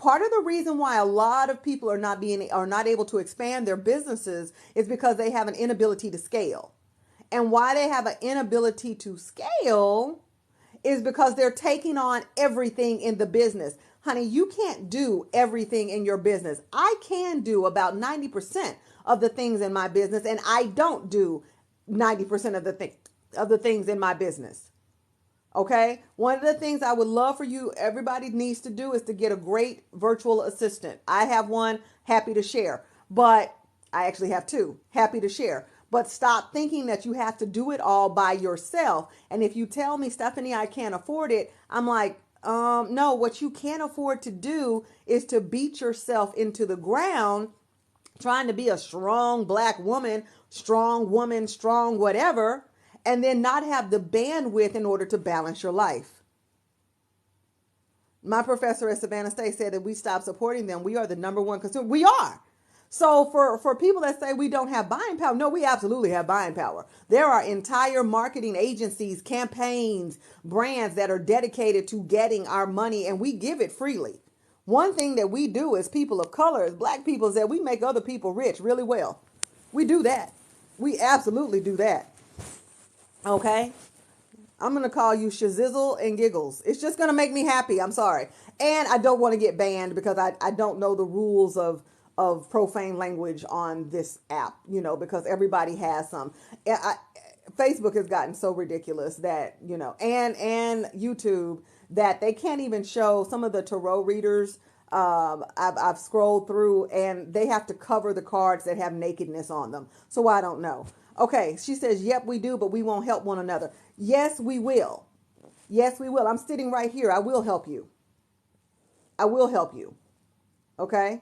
Part of the reason why a lot of people are not able to expand their businesses is because they have an inability to scale. And why they have an inability to scale is because they're taking on everything in the business. Honey, you can't do everything in your business. I can do about 90% of the things in my business, and I don't do 90% of the things in my business. Okay. One of the things I would love for you, everybody needs to do is to get a great virtual assistant. I have one, happy to share, but I actually have two, happy to share. But stop thinking that you have to do it all by yourself. And if you tell me, Stephanie, I can't afford it, I'm like, no, what you can't afford to do is to beat yourself into the ground trying to be a strong black woman, strong whatever, and then not have the bandwidth in order to balance your life. My professor at Savannah State said that we stop supporting them. We are the number one consumer. We are. So for people that say we don't have buying power, no, we absolutely have buying power. There are entire marketing agencies, campaigns, brands that are dedicated to getting our money, and we give it freely. One thing that we do as people of color, as black people, is that we make other people rich really well. We do that. We absolutely do that. Okay? I'm going to call you Shazizzle and Giggles. It's just going to make me happy. I'm sorry. And I don't want to get banned because I don't know the rules of profane language on this app, because everybody has some. Facebook has gotten so ridiculous that, and YouTube, that they can't even show some of the tarot readers. I've scrolled through and they have to cover the cards that have nakedness on them. So I don't know. Okay, she says, yep, we do, but we won't help one another. Yes, we will. Yes, we will. I'm sitting right here. I will help you. I will help you. Okay?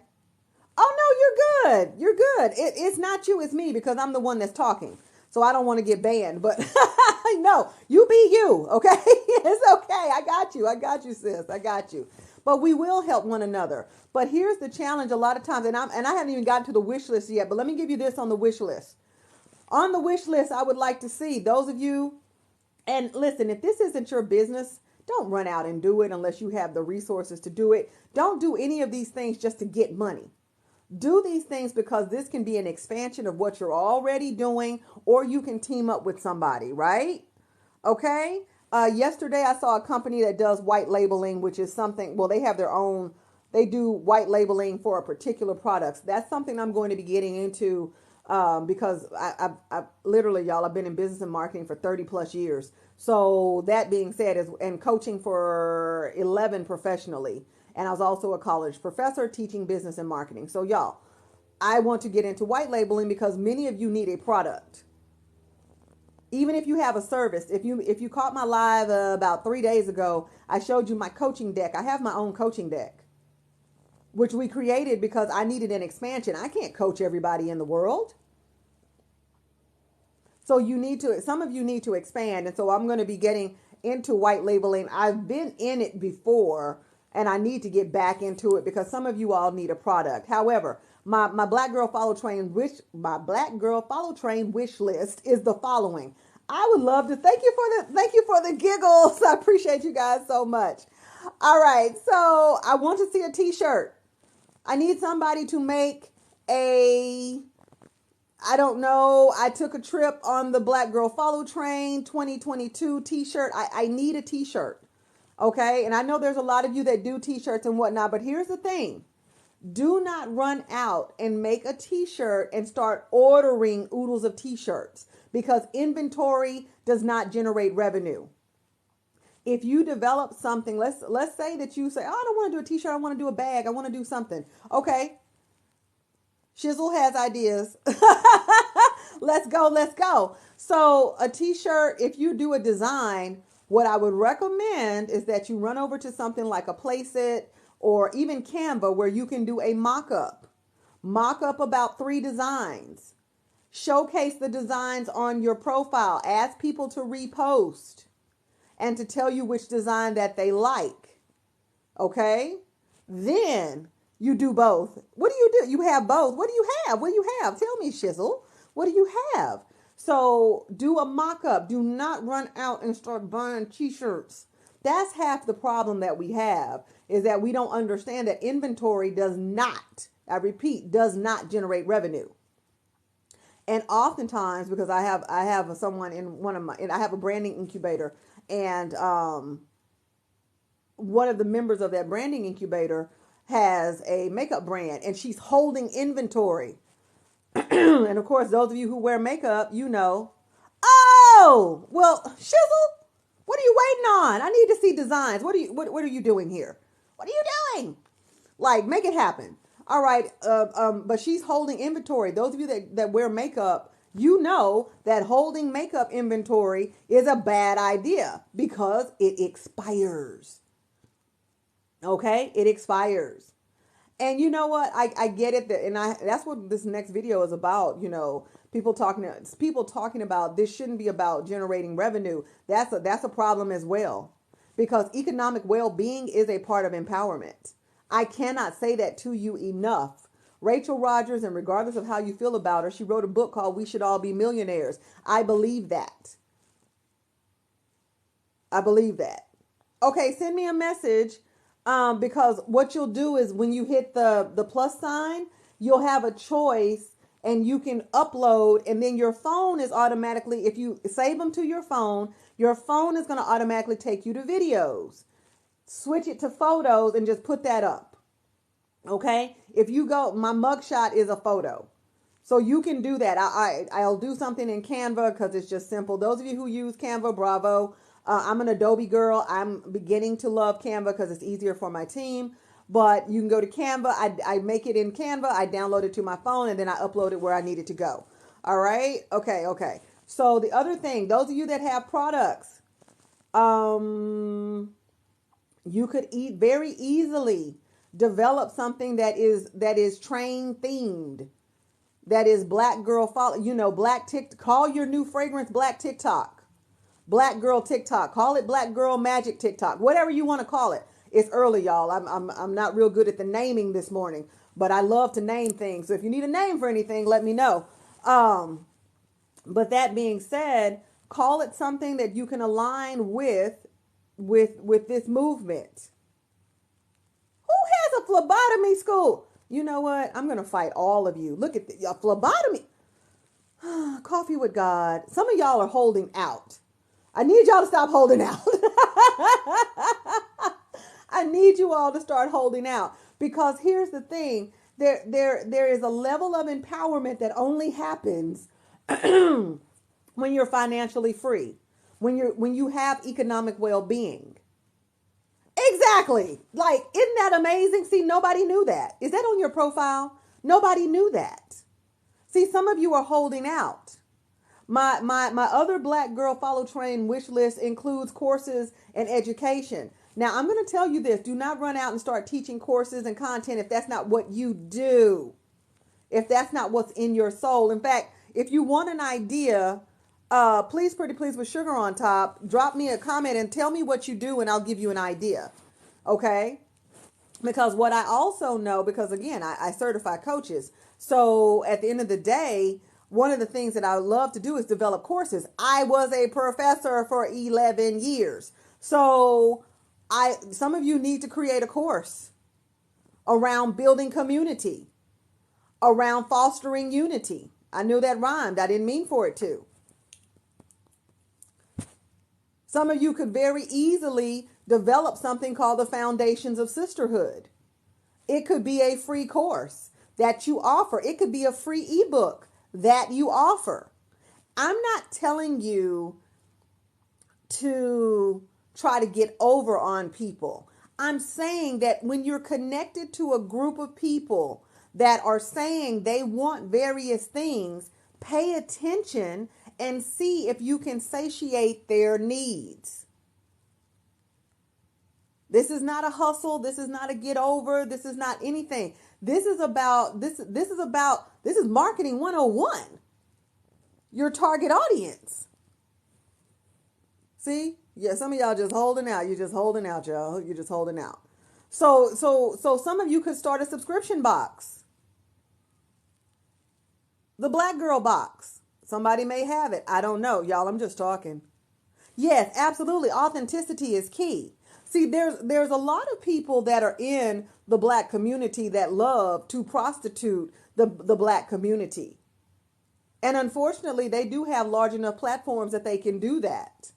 Oh, no, you're good. You're good. It's not you, it's me, because I'm the one that's talking. So I don't want to get banned, but no, you be you. Okay? It's okay. I got you. I got you, sis. I got you. But we will help one another. But here's the challenge a lot of times, and I haven't even gotten to the wish list yet, but let me give you this on the wish list. On the wish list, I would like to see those of you, and listen, if this isn't your business, don't run out and do it unless you have the resources to do it. Don't do any of these things just to get money. Do these things because this can be an expansion of what you're already doing, or you can team up with somebody, right? Okay. Yesterday, I saw a company that does white labeling, which is something, well, they have their own, they do white labeling for a particular products. That's something I'm going to be getting into because I literally, y'all, I've been in business and marketing for 30 plus years. So that being said, and coaching for 11 professionally. And I was also a college professor teaching business and marketing. So y'all, I want to get into white labeling because many of you need a product. Even if you have a service, if you caught my live about 3 days ago, I showed you my coaching deck. I have my own coaching deck, which we created because I needed an expansion. I can't coach everybody in the world. So some of you need to expand. And so I'm going to be getting into white labeling. I've been in it before and I need to get back into it because some of you all need a product. However, my Black Girl Follow Train wish list is the following. I would love to thank you for the giggles. I appreciate you guys so much. All right, so I want to see a t-shirt. I need somebody to make I don't know. I took a trip on the Black Girl Follow Train 2022 t-shirt. I need a t-shirt. Okay. And I know there's a lot of you that do t-shirts and whatnot, but here's the thing. Do not run out and make a t-shirt and start ordering oodles of t-shirts because inventory does not generate revenue. If you develop something, let's say that you say, oh, I don't want to do a t-shirt. I want to do a bag. I want to do something. Okay. Shizzle has ideas. Let's go. So a t-shirt, if you do a design, what I would recommend is that you run over to something like a Placeit or even Canva where you can do a mock-up. Mock up about 3 designs. Showcase the designs on your profile. Ask people to repost and to tell you which design that they like. Okay? Then you do both. What do you do? You have both. What do you have? What do you have? Tell me, Shizzle. What do you have? So do a mock-up. Do not run out and start buying t-shirts. That's half the problem that we have is that we don't understand that inventory does not, I repeat, does not generate revenue. And oftentimes, because I have someone in one of my, and I have a branding incubator, and one of the members of that branding incubator has a makeup brand, and she's holding inventory. And of course, those of you who wear makeup, you know, oh, well, shizzle, what are you waiting on? I need to see designs. What are you doing here? What are you doing? Like, make it happen. All right. But she's holding inventory. Those of you that wear makeup, you know that holding makeup inventory is a bad idea because it expires. Okay. It expires. And you know what? I get it. And that's what this next video is about. You know, people talking about this shouldn't be about generating revenue. That's a problem as well, because economic well-being is a part of empowerment. I cannot say that to you enough. Rachel Rodgers, and regardless of how you feel about her, she wrote a book called We Should All Be Millionaires. I believe that. I believe that. Okay, send me a message. Because what you'll do is when you hit the plus sign, you'll have a choice and you can upload, and then your phone is automatically, if you save them to your phone is going to automatically take you to videos. Switch it to photos and just put that up. Okay. If you go, my mugshot is a photo. So you can do that. I'll do something in Canva because it's just simple. Those of you who use Canva, bravo. I'm an Adobe girl. I'm beginning to love Canva because it's easier for my team. But you can go to Canva. I make it in Canva. I download it to my phone, and then I upload it where I need it to go. All right. Okay. So the other thing, those of you that have products, you could very easily develop something that is train themed. That is black girl follow, black TikTok. Call your new fragrance black TikTok. Black girl TikTok. Call it black girl magic TikTok. Whatever you want to call it. It's early, y'all. I'm not real good at the naming this morning, but I love to name things. So if you need a name for anything, let me know. But that being said, call it something that you can align with this movement. Who has a phlebotomy school? You know what? I'm going to fight all of you. Look at the phlebotomy. Coffee with God. Some of y'all are holding out. I need y'all to stop holding out. I need you all to start holding out, because here's the thing. There is a level of empowerment that only happens when you're financially free, when you have economic well-being. Exactly. Like, isn't that amazing? See, nobody knew that. Is that on your profile? Nobody knew that. See, some of you are holding out. My other Black Girl Follow Train wish list includes courses and education. Now, I'm going to tell you this. Do not run out and start teaching courses and content if that's not what you do. If that's not what's in your soul. In fact, if you want an idea, please, pretty please, with sugar on top, drop me a comment and tell me what you do and I'll give you an idea. Okay? Because what I also know, because again, I certify coaches. So at the end of the day, one of the things that I love to do is develop courses. I was a professor for 11 years. So some of you need to create a course around building community, around fostering unity. I knew that rhymed. I didn't mean for it to. Some of you could very easily develop something called the Foundations of Sisterhood. It could be a free course that you offer. It could be a free ebook that you offer. I'm not telling you to try to get over on people. I'm saying that when you're connected to a group of people that are saying they want various things, pay attention and see if you can satiate their needs. This is not a hustle. This is not a get over. This is not anything. This is marketing 101. Your target audience. See? Yeah, some of y'all just holding out. You're just holding out, y'all. You're just holding out. So some of you could start a subscription box. The Black Girl box. Somebody may have it. I don't know. Y'all, I'm just talking. Yes, absolutely. Authenticity is key. See, there's a lot of people that are in the black community that love to prostitute the black community. And unfortunately, they do have large enough platforms that they can do that.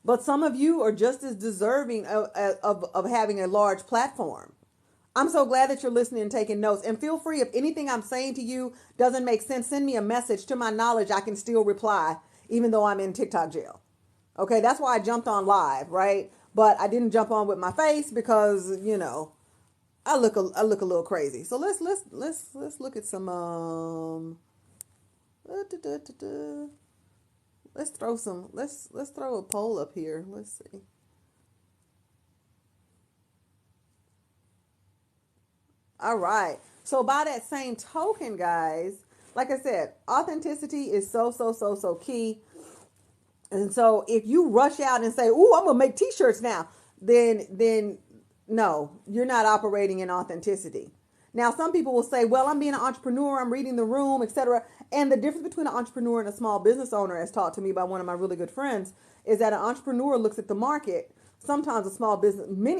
But some of you are just as deserving of having a large platform. I'm so glad that you're listening and taking notes. And feel free, if anything I'm saying to you doesn't make sense, send me a message. To my knowledge, I can still reply, even though I'm in TikTok jail. Okay, that's why I jumped on live, right? But I didn't jump on with my face because, I look a little crazy. So let's look at some let's throw a poll up here. Let's see. All right. So by that same token, guys, like I said, authenticity is so key. And so if you rush out and say, "Ooh, I'm gonna make t-shirts now," then no, you're not operating in authenticity. Now, some people will say, "Well, I'm being an entrepreneur, I'm reading the room, etc." And the difference between an entrepreneur and a small business owner, as taught to me by one of my really good friends, is that an entrepreneur looks at the market. Many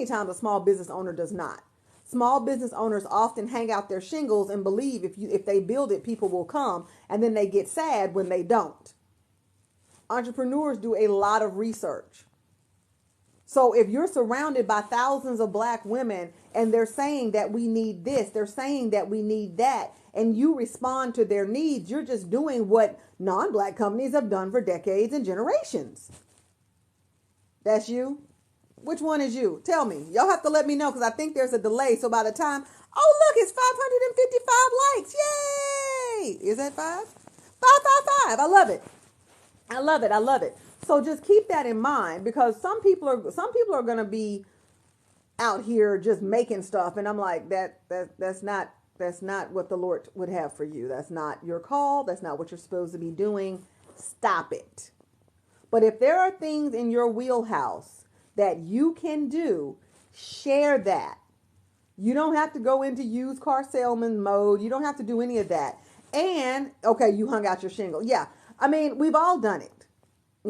times a small business owner does not. Small business owners often hang out their shingles and believe if they build it, people will come, and then they get sad when they don't. Entrepreneurs do a lot of research. So if you're surrounded by thousands of black women and they're saying that we need this, they're saying that we need that, and you respond to their needs, you're just doing what non-black companies have done for decades and generations. That's you? Which one is you? Tell me. Y'all have to let me know because I think there's a delay. So by the time, oh look, it's 555 likes. Yay! Is that 5? 555. I love it. I love it. I love it. So just keep that in mind because some people are going to be out here just making stuff, and I'm like that's not what the Lord would have for you. That's not your call. That's not what you're supposed to be doing. Stop it. But if there are things in your wheelhouse that you can do, share that. You don't have to go into used car salesman mode. You don't have to do any of that. And okay, you hung out your shingle. Yeah. I mean, we've all done it.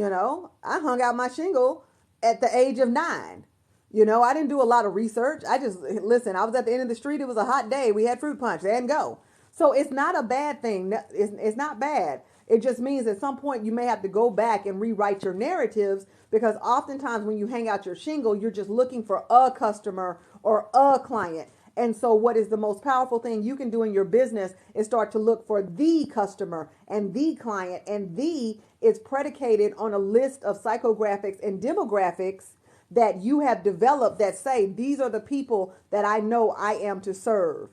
I hung out my shingle at the age of 9. I didn't do a lot of research. I was at the end of the street. It was a hot day. We had fruit punch and go. So it's not a bad thing. It's not bad. It just means at some point you may have to go back and rewrite your narratives because oftentimes when you hang out your shingle, you're just looking for a customer or a client. And so what is the most powerful thing you can do in your business is start to look for the customer and the client, and the is predicated on a list of psychographics and demographics that you have developed that say, these are the people that I know I am to serve.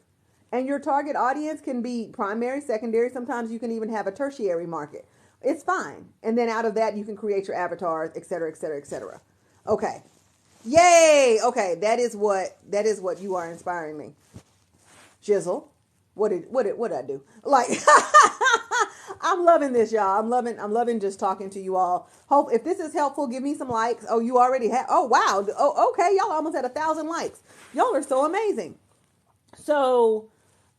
And your target audience can be primary, secondary. Sometimes you can even have a tertiary market. It's fine. And then out of that, you can create your avatars, et cetera, et cetera, et cetera. Okay. Yay. Okay. That is what you are inspiring me. Jizzle. What did I do? Like, I'm loving this, y'all. I'm loving just talking to you all. Hope if this is helpful, give me some likes. Oh, you already have. Oh, wow. Oh, okay. Y'all almost had 1,000 likes. Y'all are so amazing. So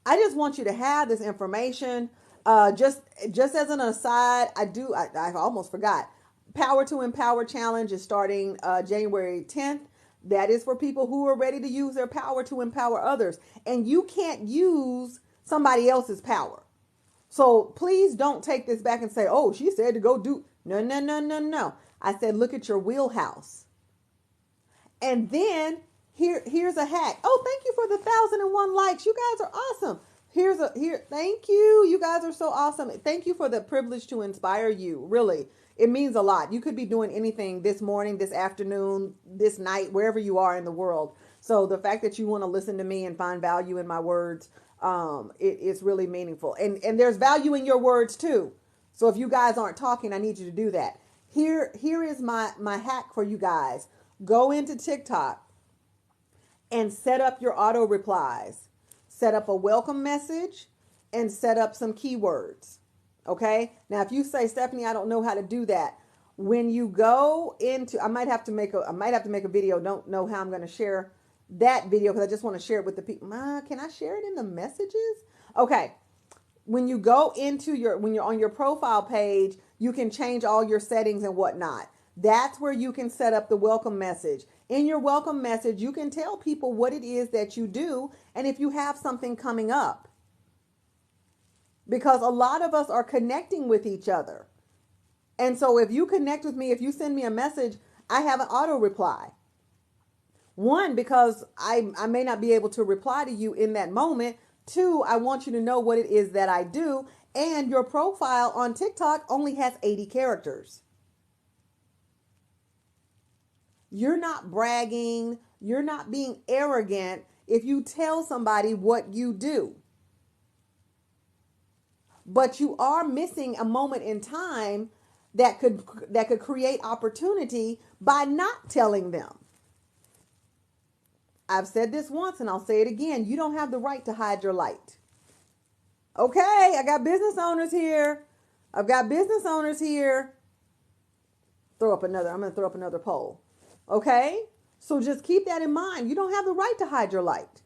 I just want you to have this information. Just as an aside, I almost forgot. Power to Empower Challenge is starting January 10th. That is for people who are ready to use their power to empower others. And you can't use somebody else's power. So please don't take this back and say, oh, she said to go do. No. I said, look at your wheelhouse. And then here's a hack. Oh, thank you for the 1,001 likes. You guys are awesome. Thank you. You guys are so awesome. Thank you for the privilege to inspire you. Really. It means a lot. You could be doing anything this morning, this afternoon, this night, wherever you are in the world. So the fact that you want to listen to me and find value in my words, it's really meaningful. And there's value in your words too. So if you guys aren't talking, I need you to do that. Here is my hack for you guys. Go into TikTok and set up your auto replies. Set up a welcome message and set up some keywords. Okay. Now, if you say, Stephanie, I don't know how to do that. When you go into, I might have to make a video. Don't know how I'm going to share that video because I just want to share it with the people. Can I share it in the messages? Okay. When you go into when you're on your profile page, you can change all your settings and whatnot. That's where you can set up the welcome message. In your welcome message, you can tell people what it is that you do and if you have something coming up. Because a lot of us are connecting with each other. And so if you connect with me, if you send me a message, I have an auto reply. One, because I may not be able to reply to you in that moment. Two, I want you to know what it is that I do. And your profile on TikTok only has 80 characters. You're not bragging. You're not being arrogant if you tell somebody what you do. But you are missing a moment in time that could create opportunity by not telling them. I've said this once and I'll say it again. You don't have the right to hide your light. Okay, I got business owners here. I've got business owners here. I'm going to throw up another poll. Okay? So just keep that in mind. You don't have the right to hide your light.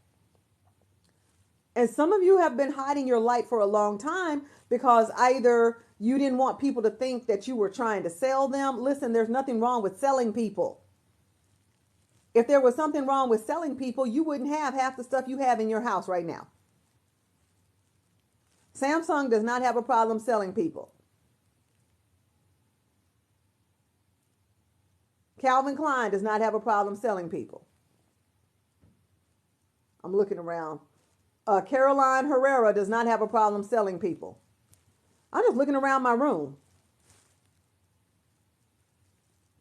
And some of you have been hiding your light for a long time because either you didn't want people to think that you were trying to sell them. Listen, there's nothing wrong with selling people. If there was something wrong with selling people, you wouldn't have half the stuff you have in your house right now. Samsung does not have a problem selling people. Calvin Klein does not have a problem selling people. I'm looking around. Caroline Herrera does not have a problem selling people. I'm just looking around my room.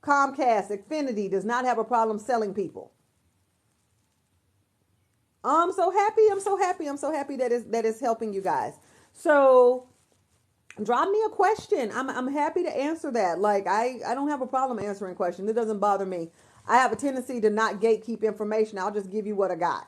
Comcast, Xfinity does not have a problem selling people. I'm so happy that it's helping you guys. So drop me a question. I'm happy to answer that. Like I don't have a problem answering questions. It doesn't bother me. I have a tendency to not gatekeep information. I'll just give you what I got,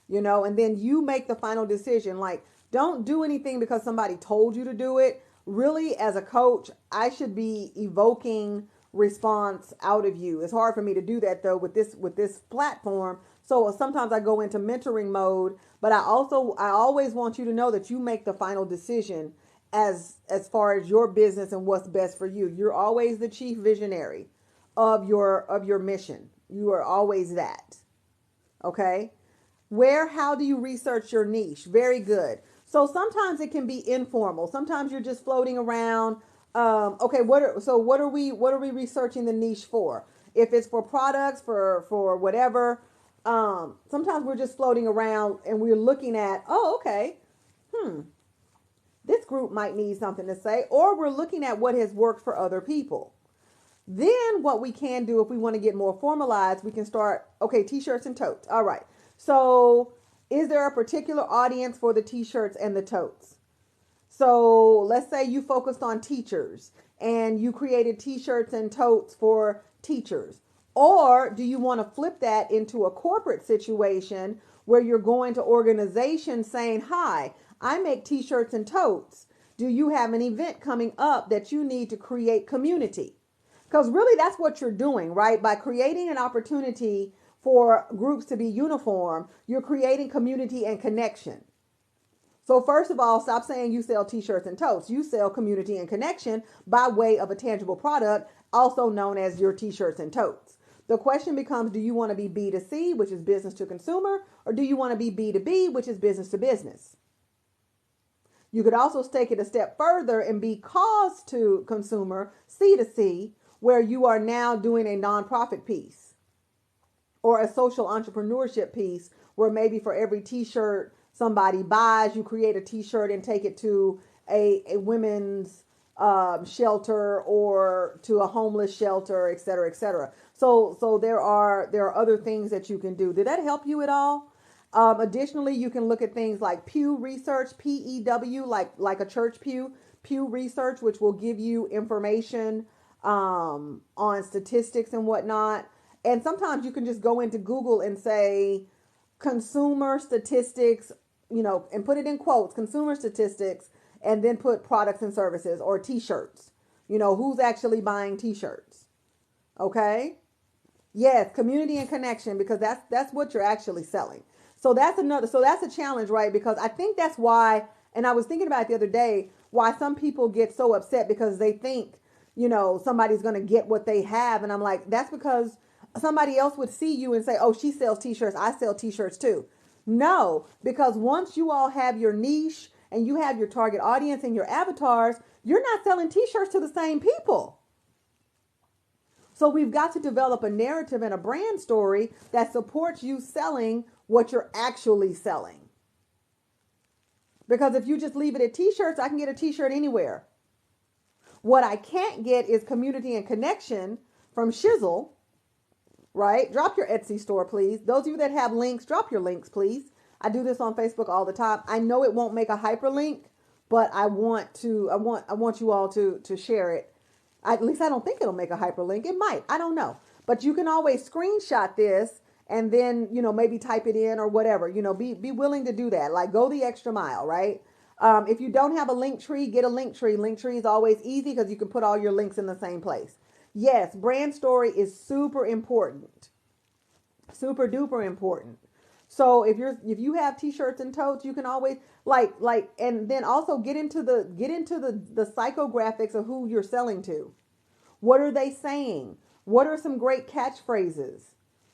and then you make the final decision. Like, don't do anything because somebody told you to do it. Really, as a coach, I should be evoking response out of you. It's hard for me to do that though with this platform. So sometimes I go into mentoring mode, but I always want you to know that you make the final decision as far as your business and what's best for you. You're always the chief visionary of your mission. You are always that. Okay? How do you research your niche? Very good. So sometimes it can be informal. Sometimes you're just floating around. Okay, what are we researching the niche for? If it's for products, for whatever, sometimes we're just floating around and we're looking at, this group might need something to say, or we're looking at what has worked for other people. Then what we can do if we want to get more formalized, we can start, t-shirts and totes. All right. So is there a particular audience for the t-shirts and the totes? So let's say you focused on teachers and you created t-shirts and totes for teachers. Or do you want to flip that into a corporate situation where you're going to organizations saying, hi, I make t-shirts and totes. Do you have an event coming up that you need to create community? Because really that's what you're doing, right? By creating an opportunity for groups to be uniform, you're creating community and connection. So first of all, stop saying you sell t-shirts and totes. You sell community and connection by way of a tangible product, also known as your t-shirts and totes. The question becomes, do you want to be B2C, which is business to consumer, or do you want to be B2B, which is business to business? You could also take it a step further and be cause to consumer, C2C, where you are now doing a nonprofit piece or a social entrepreneurship piece where maybe for every t-shirt somebody buys, you create a t-shirt and take it to a women's shelter or to a homeless shelter, et cetera, et cetera. So there are other things that you can do. Did that help you at all? Additionally, you can look at things like Pew Research, PEW, like a church pew research, which will give you information on statistics and whatnot. And sometimes you can just go into Google and say consumer statistics, and put it in quotes, consumer statistics, and then put products and services or t-shirts. Who's actually buying t-shirts? Okay. Yes, community and connection, because that's what you're actually selling. So that's a challenge, right? Because I think that's why, and I was thinking about it the other day, why some people get so upset because they think somebody's going to get what they have. And I'm like, that's because somebody else would see you and say, oh, she sells t-shirts. I sell t-shirts too. No, because once you all have your niche and you have your target audience and your avatars, you're not selling t-shirts to the same people. So we've got to develop a narrative and a brand story that supports you selling what you're actually selling. Because if you just leave it at t-shirts, I can get a t-shirt anywhere. What I can't get is community and connection from Shizzle, right? Drop your Etsy store, please. Those of you that have links, drop your links, please. I do this on Facebook all the time. I know it won't make a hyperlink, but I want you all to share it. At least I don't think it'll make a hyperlink. It might. I don't know. But you can always screenshot this and then, maybe type it in or whatever. Be willing to do that. Like, go the extra mile, right? If you don't have a link tree, get a link tree. Link tree is always easy because you can put all your links in the same place. Yes, brand story is super important. Super duper important. So if you have t-shirts and totes, you can always and then also get into the psychographics of who you're selling to. What are they saying? What are some great catchphrases?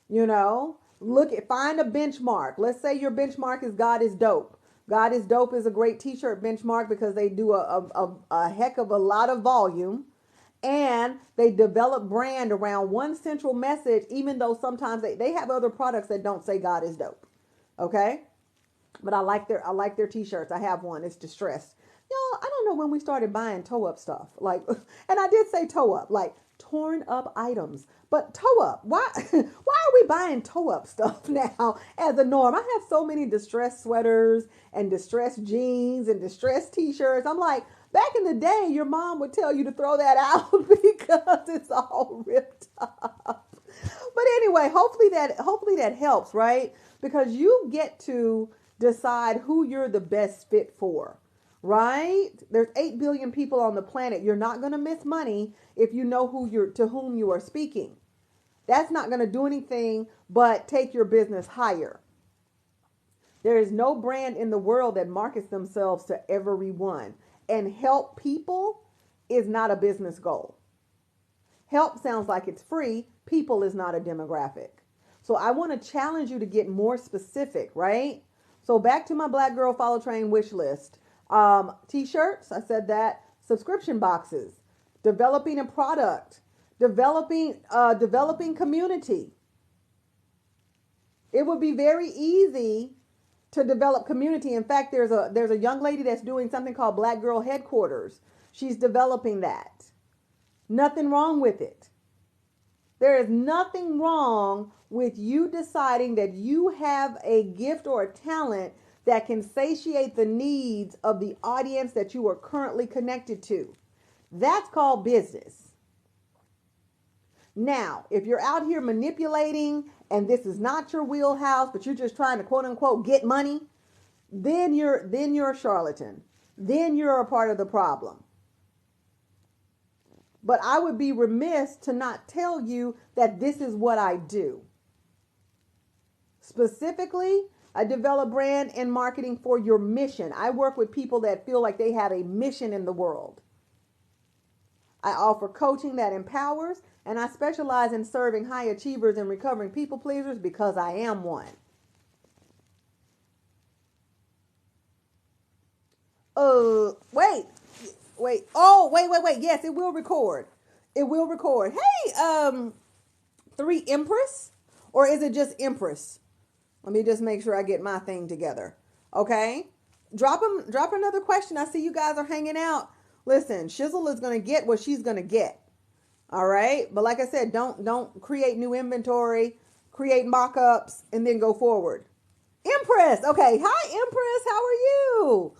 Find a benchmark. Let's say your benchmark is God is dope. God is dope is a great t-shirt benchmark because they do a heck of a lot of volume. And they develop brand around one central message, even though sometimes they have other products that don't say God is dope. Okay. But I like their t-shirts. I have one. It's distressed. Y'all, I don't know when we started buying toe up stuff. And I did say toe up, like torn up items, but toe up. Why are we buying toe up stuff now as a norm? I have so many distressed sweaters and distressed jeans and distressed t-shirts. I'm like, back in the day, your mom would tell you to throw that out because it's all ripped up. But anyway, hopefully that helps, right? Because you get to decide who you're the best fit for, right? There's 8 billion people on the planet. You're not going to miss money if you know to whom you are speaking. That's not going to do anything but take your business higher. There is no brand in the world that markets themselves to everyone. And help people is not a business goal. Help sounds like it's free. People is not a demographic. So I want to challenge you to get more specific, right? So back to my Black Girl Follow Train wish list. T-shirts, I said that. Subscription boxes. Developing a product. Developing community. It would be very easy to develop community. In fact, there's a young lady that's doing something called Black Girl Headquarters. She's developing that. Nothing wrong with it. There is nothing wrong with you deciding that you have a gift or a talent that can satiate the needs of the audience that you are currently connected to. That's called business. Now, if you're out here manipulating and this is not your wheelhouse, but you're just trying to quote unquote get money, then you're a charlatan. Then you're a part of the problem. But I would be remiss to not tell you that this is what I do. Specifically, I develop brand and marketing for your mission. I work with people that feel like they have a mission in the world. I offer coaching that empowers, and I specialize in serving high achievers and recovering people pleasers because I am one. Wait. Oh, wait. Yes, it will record. It will record. Hey, 3 Empress, or is it just Empress? Let me just make sure I get my thing together. Okay. Drop another question. I see you guys are hanging out. Listen, Shizzle is going to get what she's going to get. All right. But like I said, don't create new inventory, create mock-ups, and then go forward. Empress. Okay. Hi, Empress. How are you?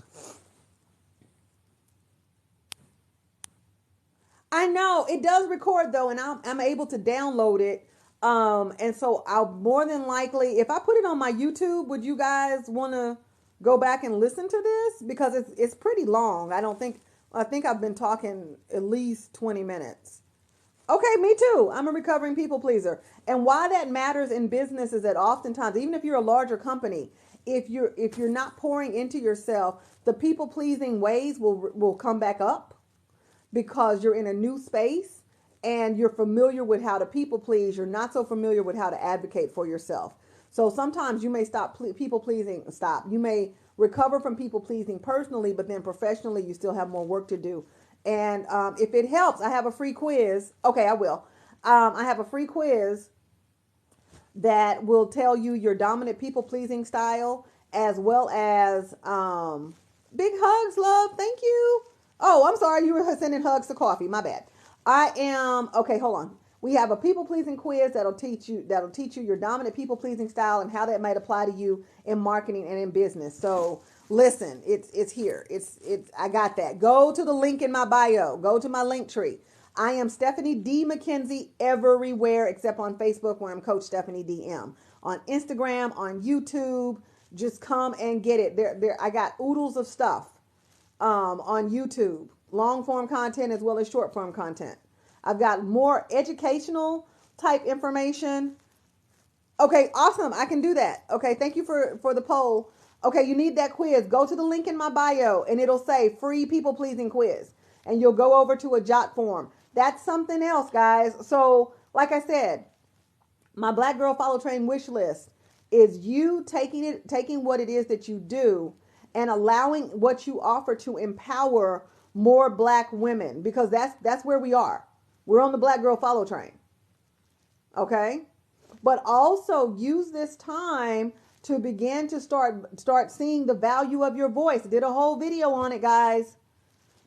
I know it does record though, and I'm able to download it. And so I'll more than likely, if I put it on my YouTube, would you guys want to go back and listen to this? Because it's pretty long. I think I've been talking at least 20 minutes. Okay, me too. I'm a recovering people pleaser. And why that matters in business is that oftentimes, even if you're a larger company, if you're not pouring into yourself, the people pleasing ways will come back up. because you're in a new space and you're familiar with how to people please. You're not so familiar with how to advocate for yourself. So sometimes you may stop people pleasing. You may recover from people pleasing personally, but then professionally, you still have more work to do. And if it helps, I have a free quiz. Okay, I will. I have a free quiz that will tell you your dominant people pleasing style, as well as big hugs, love. Thank you. Oh, I'm sorry. You were sending hugs to coffee. My bad. I am okay. Hold on. We have a people pleasing quiz that'll teach you your dominant people pleasing style and how that might apply to you in marketing and in business. So listen, it's here. It's I got that. Go to the link in my bio. Go to my link tree. I am Stephanie D. McKenzie everywhere except on Facebook, where I'm Coach Stephanie DM. On Instagram, on YouTube, just come and get it. There. I got oodles of stuff on YouTube, long form content as well as short form content. I've got more educational type information. Okay, awesome. I can do that. Okay, thank you for the poll. Okay, you need that quiz. Go to the link in my bio and it'll say free people pleasing quiz. And you'll go over to a jot form. That's something else, guys. So, like I said, my Black Girl Follow Train wish list is you taking what it is that you do and allowing what you offer to empower more Black women, because that's where we are. We're on the Black Girl Follow Train. Okay? But also use this time to begin to start seeing the value of your voice. I did a whole video on it, guys.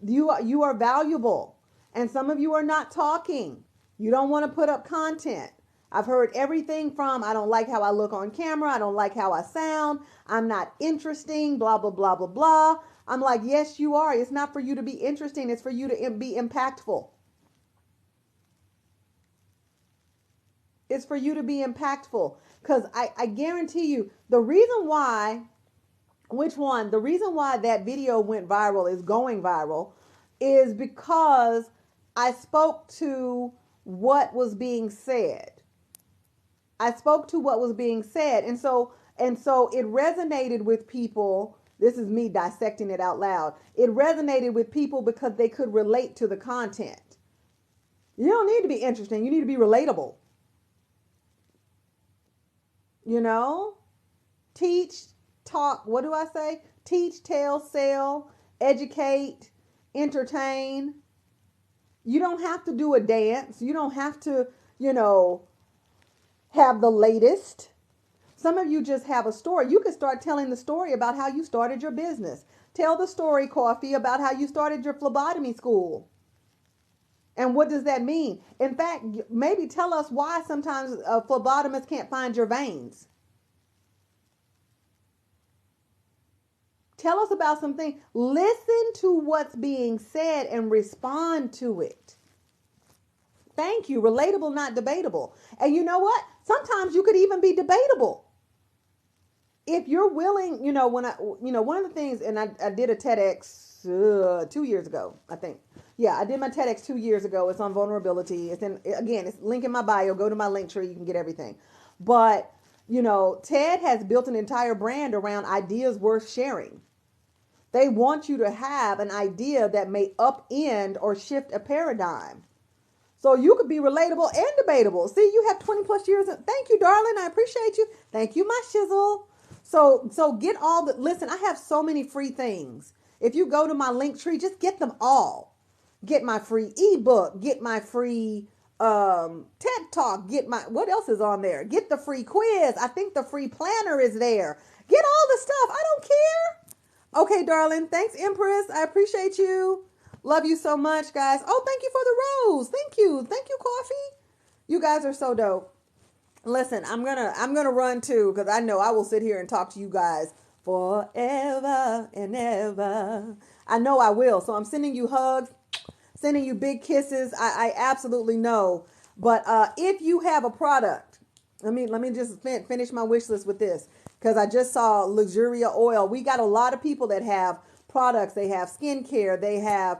You are valuable. And some of you are not talking. You don't want to put up content. I've heard everything from, I don't like how I look on camera. I don't like how I sound. I'm not interesting, blah, blah, blah, blah, blah. I'm like, yes, you are. It's not for you to be interesting. It's for you to be impactful. It's for you to be impactful. Because I guarantee you, the reason why that video went viral, is going viral, is because I spoke to what was being said. And so it resonated with people. This is me dissecting it out loud. It resonated with people because they could relate to the content. You don't need to be interesting. You need to be relatable. You know? Teach, talk, what do I say? Teach, tell, sell, educate, entertain. You don't have to do a dance. You don't have to, have the latest. Some of you just have a story. You can start telling the story about how you started your business. Tell the story, Coffee, about how you started your phlebotomy school. And what does that mean? In fact, maybe tell us why sometimes phlebotomists can't find your veins. Tell us about something. Listen to what's being said and respond to it. Thank you. Relatable, not debatable. And you know what? Sometimes you could even be debatable. If you're willing, one of the things, and I did a TEDx 2 years ago, I think. Yeah, I did my TEDx 2 years ago. It's on vulnerability. It's link in my bio. Go to my link tree. You can get everything. But, TED has built an entire brand around ideas worth sharing. They want you to have an idea that may upend or shift a paradigm. So you could be relatable and debatable. See, you have 20 plus years. Thank you, darling. I appreciate you. Thank you, my shizzle. So get listen, I have so many free things. If you go to my link tree, just get them all. Get my free ebook, get my free TED Talk, what else is on there? Get the free quiz. I think the free planner is there. Get all the stuff. I don't care. Okay, darling. Thanks, Empress. I appreciate you. Love you so much, guys. Oh, thank you for the rose. Thank you. Thank you, Coffee. You guys are so dope. Listen, I'm gonna run too, because I know I will sit here and talk to you guys forever and ever. I know I will. So I'm sending you hugs, sending you big kisses. I absolutely know. But if you have a product, let me just finish my wish list with this, because I just saw Luxuria Oil. We got a lot of people that have products. They have skincare. They have,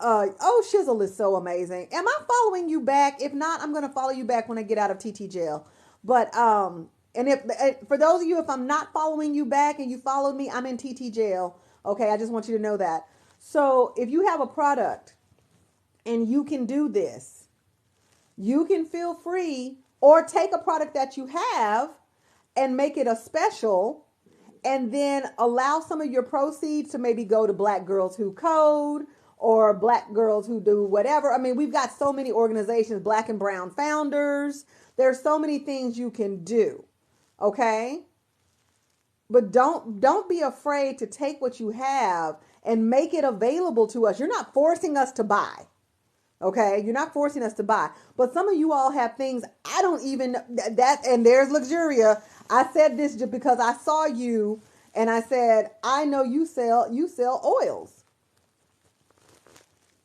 Shizzle is so amazing. Am I following you back? If not, I'm going to follow you back when I get out of TT jail. But, and if, for those of you, if I'm not following you back and you followed me, I'm in TT jail. Okay. I just want you to know that. So if you have a product And you can do this. You can feel free or take a product that you have and make it a special and then allow some of your proceeds to maybe go to Black Girls Who Code or Black Girls Who Do whatever. I mean, we've got so many organizations, Black and Brown Founders. There's so many things you can do. Okay? But don't be afraid to take what you have and make it available to us. You're not forcing us to buy. Okay, you're not forcing us to buy, but some of you all have things I don't even that. And there's Luxuria. I said this just because I saw you, and I said I know you sell oils.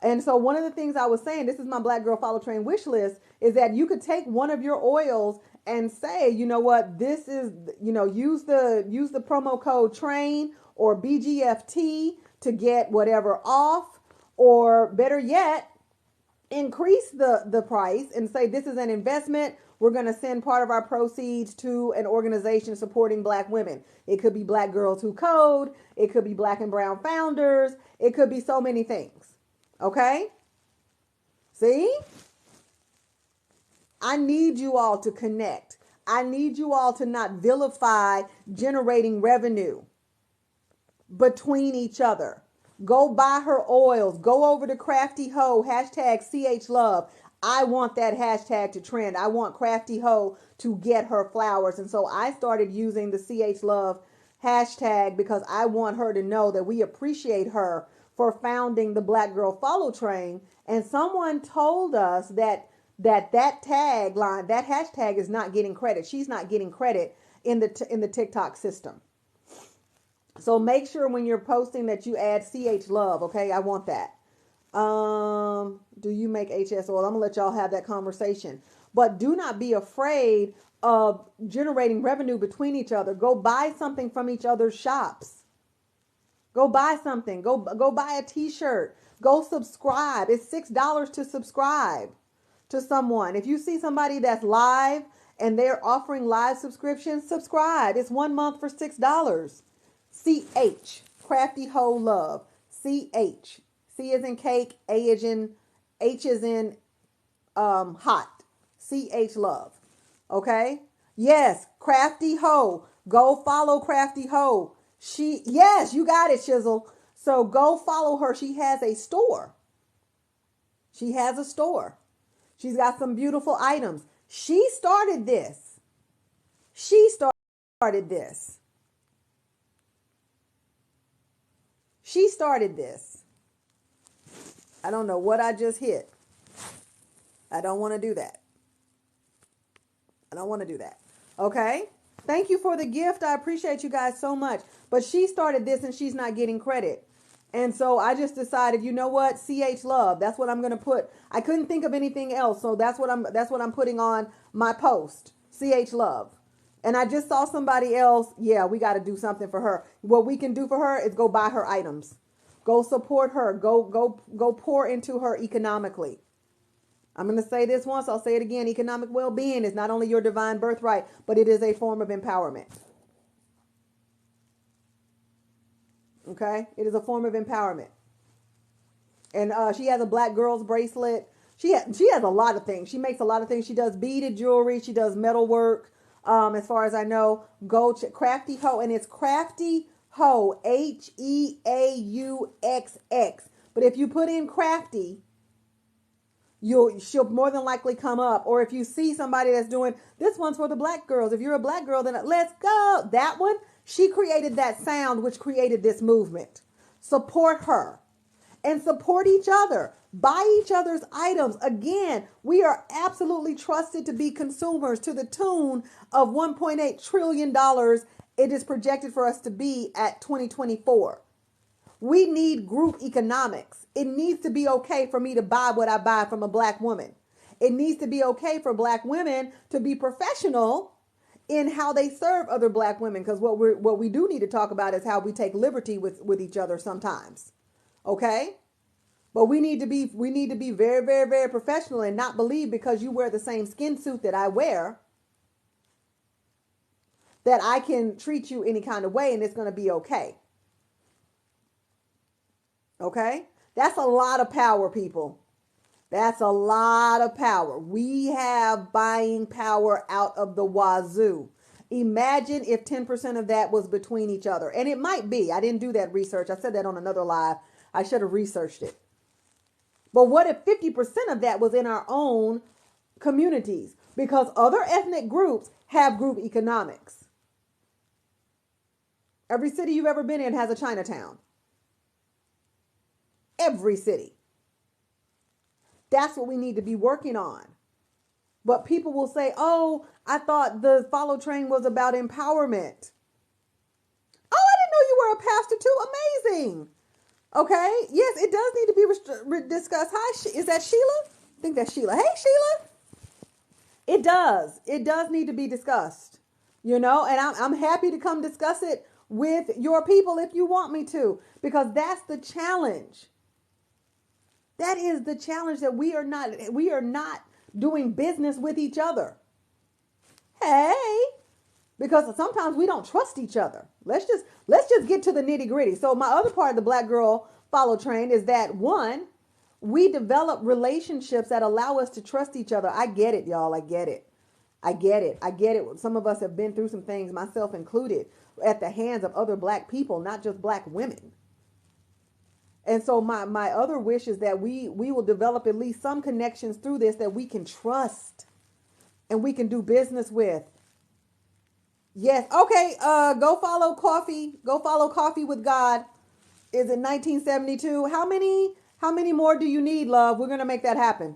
And so one of the things I was saying, this is my Black Girl Follow Train wish list, is that you could take one of your oils and say, you know what, this is, use the promo code TRAIN or BGFT to get whatever off, or better yet, increase the price and say this is an investment. We're going to send part of our proceeds to an organization supporting Black women. It could be Black Girls Who Code. It could be Black and Brown Founders. It could be so many things. Okay? See? I need you all to connect. I need you all to not vilify generating revenue between each other. Go buy her oils. Go over to Crafty Ho, hashtag CHLove. I want that hashtag to trend. I want Crafty Ho to get her flowers. And so I started using the CHLove hashtag because I want her to know that we appreciate her for founding the Black Girl Follow Train. And someone told us that tagline, that hashtag is not getting credit. She's not getting credit in the TikTok system. So make sure when you're posting that you add CH Love, okay? I want that. Do you make HS oil? I'm gonna let y'all have that conversation. But do not be afraid of generating revenue between each other. Go buy something from each other's shops. Go buy something. Go buy a t-shirt. Go subscribe. It's $6 to subscribe to someone. If you see somebody that's live and they're offering live subscriptions, subscribe. It's 1 month for $6. CH, Crafty Ho Love. CH. C is in cake, A is in, H is in hot. CH Love. Okay? Yes, Crafty Ho. Go follow Crafty Ho. Yes, you got it, Shizzle. So go follow her. She has a store. She has a store. She's got some beautiful items. She started this. She started this. She started this. I don't know what I just hit. I don't want to do that. I don't want to do that. Okay? Thank you for the gift. I appreciate you guys so much. But she started this and she's not getting credit. And so I just decided, you know what? CH Love. That's what I'm going to put. I couldn't think of anything else. So that's what I'm putting on my post. CH Love. And I just saw somebody else. Yeah, we got to do something for her. What we can do for her is go buy her items. Go support her. Go pour into her economically. I'm going to say this once. I'll say it again. Economic well-being is not only your divine birthright, but it is a form of empowerment. Okay? It is a form of empowerment. And she has a Black Girls bracelet. She has a lot of things. She makes a lot of things. She does beaded jewelry. She does metal work. As far as I know, go to Crafty Ho, and it's Crafty Ho, HEAUXX. But if you put in Crafty, she'll more than likely come up. Or if you see somebody that's doing this one's for the Black girls, if you're a Black girl, then let's go. That one, she created that sound, which created this movement. Support her and support each other. Buy each other's items. Again, we are absolutely trusted to be consumers to the tune of $1.8 trillion. It is projected for us to be at 2024. We need group economics. It needs to be okay for me to buy what I buy from a Black woman. It needs to be okay for Black women to be professional in how they serve other Black women. Because what we do need to talk about is how we take liberty with each other sometimes. Okay? But we need to be very, very, very professional and not believe because you wear the same skin suit that I wear that I can treat you any kind of way and it's going to be okay. Okay? That's a lot of power, people. That's a lot of power. We have buying power out of the wazoo. Imagine if 10% of that was between each other. And it might be. I didn't do that research. I said that on another live. I should have researched it. But what if 50% of that was in our own communities? Because other ethnic groups have group economics. Every city you've ever been in has a Chinatown. Every city. That's what we need to be working on. But people will say, oh, I thought the follow train was about empowerment. Oh, I didn't know you were a pastor too. Amazing. Okay. Yes, it does need to be discussed. Hi, is that Sheila? I think that's Sheila. Hey, Sheila. It does. It does need to be discussed. And I'm happy to come discuss it with your people if you want me to, because that's the challenge. That is the challenge, that we are not doing business with each other. Hey, because sometimes we don't trust each other. Let's just get to the nitty gritty. So my other part of the Black Girl Follow Train is that, one, we develop relationships that allow us to trust each other. I get it, y'all. I get it. Some of us have been through some things, myself included, at the hands of other Black people, not just Black women. And so my other wish is that we will develop at least some connections through this that we can trust and we can do business with. Yes. Okay. Go follow Coffee. Go follow Coffee with God. Is it 1972? How many more do you need, love? We're going to make that happen.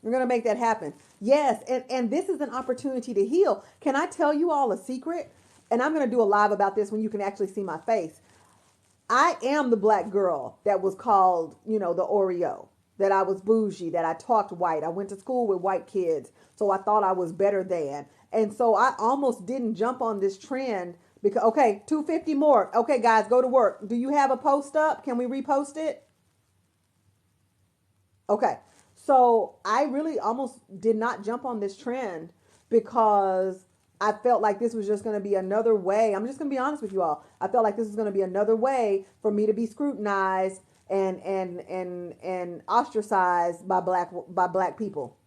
We're going to make that happen. Yes. And this is an opportunity to heal. Can I tell you all a secret? And I'm going to do a live about this when you can actually see my face. I am the Black girl that was called, the Oreo, that I was bougie, that I talked white. I went to school with white kids, so I thought I was better than. And so I almost didn't jump on this trend because, okay, 250 more. Okay, guys, go to work. Do you have a post up? Can we repost it? Okay. So I really almost did not jump on this trend because I felt like this was just going to be another way. I'm just going to be honest with you all. I felt like this was going to be another way for me to be scrutinized and ostracized by black people.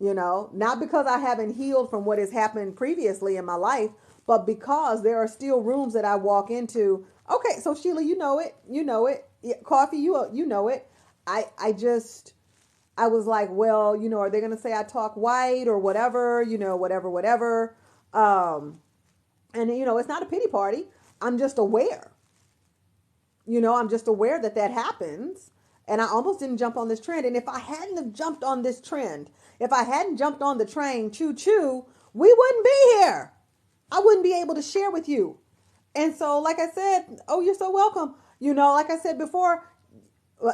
Not because I haven't healed from what has happened previously in my life, but because there are still rooms that I walk into. Okay, so Sheila, you know it. Yeah, Coffee, you know it. I was like, well, are they going to say I talk white or whatever, whatever. And it's not a pity party. I'm just aware. I'm just aware that happens. And I almost didn't jump on this trend. And if I hadn't have jumped on this trend, if I hadn't jumped on the train, choo choo, we wouldn't be here. I wouldn't be able to share with you. And so, like I said, oh, you're so welcome. Like I said before,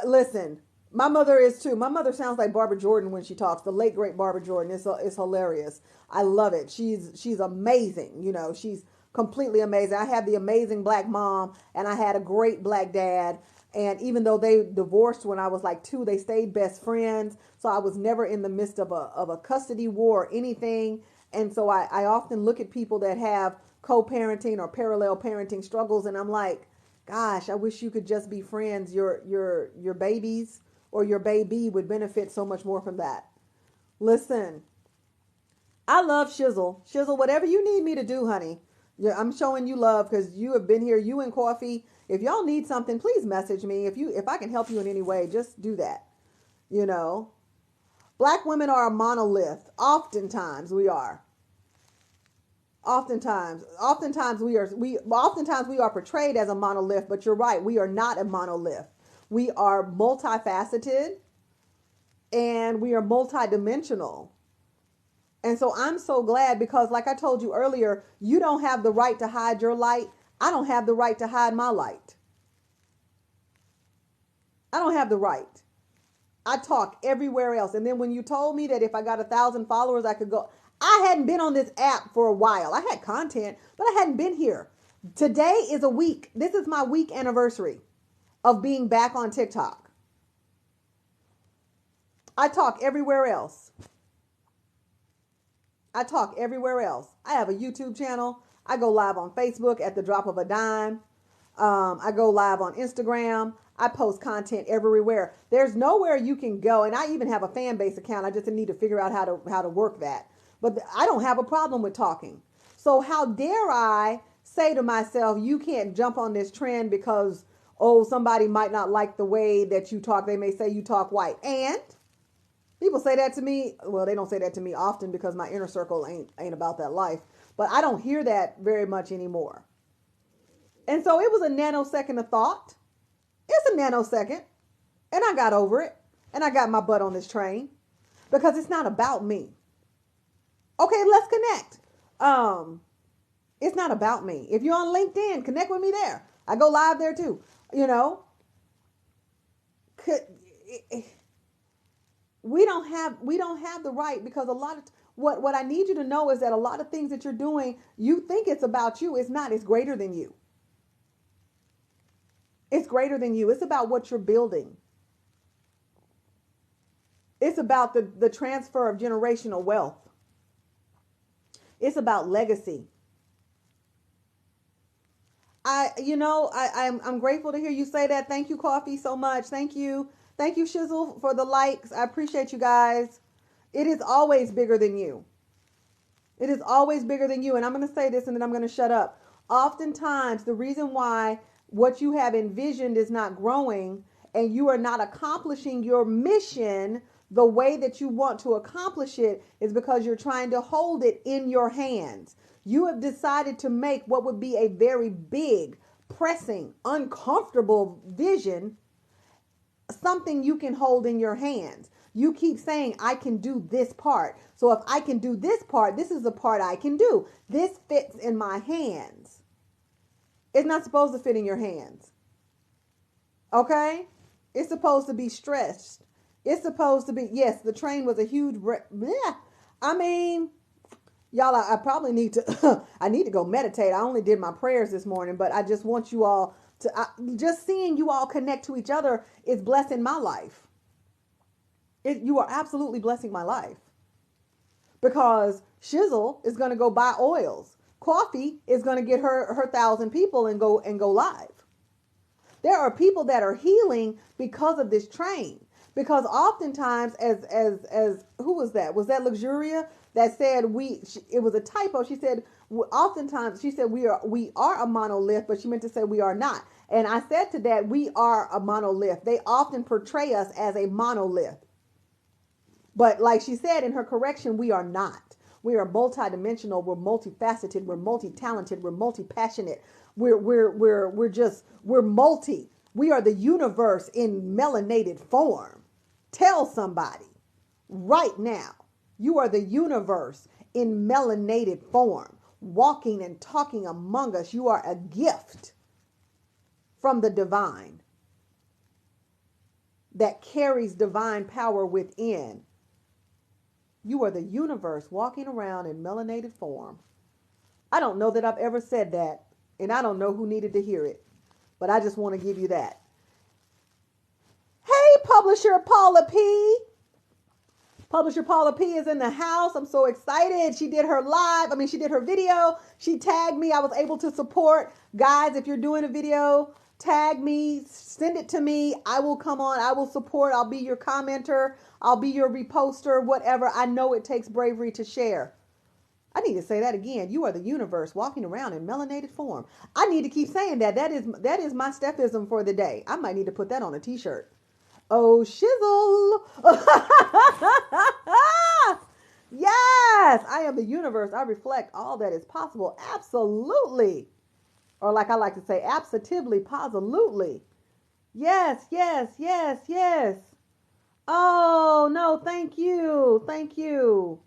listen, my mother is too. My mother sounds like Barbara Jordan when she talks. The late great Barbara Jordan. It's hilarious. I love it. She's amazing. She's completely amazing. I had the amazing Black mom, and I had a great Black dad. And even though they divorced when I was like 2, they stayed best friends. So I was never in the midst of a custody war or anything. And so I often look at people that have co-parenting or parallel parenting struggles, and I'm like, gosh, I wish you could just be friends. Your babies or your baby would benefit so much more from that. Listen, I love Shizzle. Shizzle, whatever you need me to do, honey. Yeah, I'm showing you love because you have been here. You and Coffee. If y'all need something, please message me. If I can help you in any way, just do that. Black women are a monolith. Oftentimes we are. Oftentimes we are portrayed as a monolith, but you're right. We are not a monolith. We are multifaceted and we are multidimensional. And so I'm so glad because, like I told you earlier, you don't have the right to hide your light. I don't have the right to hide my light. I don't have the right. I talk everywhere else. And then when you told me that if I got 1,000 followers, I could go. I hadn't been on this app for a while. I had content, but I hadn't been here. Today is a week. This is my week anniversary of being back on TikTok. I talk everywhere else. I have a YouTube channel. I go live on Facebook at the drop of a dime. I go live on Instagram. I post content everywhere. There's nowhere you can go, and I even have a fan base account. I just need to figure out how to work that. But I don't have a problem with talking. So how dare I say to myself, you can't jump on this trend because, oh, somebody might not like the way that you talk. They may say you talk white. And people say that to me. Well, they don't say that to me often because my inner circle ain't about that life. But I don't hear that very much anymore. And so it was a nanosecond of thought. It's a nanosecond. And I got over it. And I got my butt on this train. Because it's not about me. Okay, let's connect. It's not about me. If you're on LinkedIn, connect with me there. I go live there too. You know, we don't have the right, because a lot of what I need you to know is that a lot of things that you're doing, you think it's about you. It's not. It's greater than you. It's greater than you. It's about what you're building. It's about the transfer of generational wealth. It's about legacy. I'm grateful to hear you say that. Thank you, Coffee, so much. Thank you. Thank you, Shizzle, for the likes. I appreciate you guys. It is always bigger than you. It is always bigger than you. And I'm going to say this and then I'm going to shut up. Oftentimes, the reason why what you have envisioned is not growing and you are not accomplishing your mission the way that you want to accomplish it is because you're trying to hold it in your hands. You have decided to make what would be a very big, pressing, uncomfortable vision something you can hold in your hands. You keep saying, I can do this part. So if I can do this part, this is the part I can do. This fits in my hands. It's not supposed to fit in your hands. Okay? It's supposed to be stretched. It's supposed to be, yes, the train was a huge, I mean, y'all, I probably need to, I need to go meditate. I only did my prayers this morning, but I just want you all to, just seeing you all connect to each other is blessing my life. You are absolutely blessing my life. Because Shizzle is going to go buy oils. Coffee is going to get her 1,000 people and go live. There are people that are healing because of this train. Because oftentimes, as who was that? Was that Luxuria that said it was a typo. She said, oftentimes, she said we are a monolith, but she meant to say we are not. And I said to that, we are a monolith. They often portray us as a monolith. But like she said in her correction, we are not. We are multidimensional. We're multifaceted. We're multi-talented. We're multi-passionate. We're multi. We are the universe in melanated form. Tell somebody right now, you are the universe in melanated form, walking and talking among us. You are a gift from the divine that carries divine power within. You are the universe walking around in melanated form. I don't know that I've ever said that, and I don't know who needed to hear it, but I just want to give you that. Hey, Publisher Paula P. Publisher Paula P is in the house. I'm so excited. She did her live. She did her video. She tagged me. I was able to support. Guys, if you're doing a video, tag me, send it to me. I will come on. I will support. I'll be your commenter. I'll be your reposter, whatever. I know it takes bravery to share. I need to say that again. You are the universe walking around in melanated form. I need to keep saying that. That is my Stephism for the day. I might need to put that on a t-shirt. Oh, shizzle. Yes, I am the universe. I reflect all that is possible. Absolutely. Or like I like to say, absolutely, positively. Yes, yes, yes, yes. Oh, no, thank you. Thank you.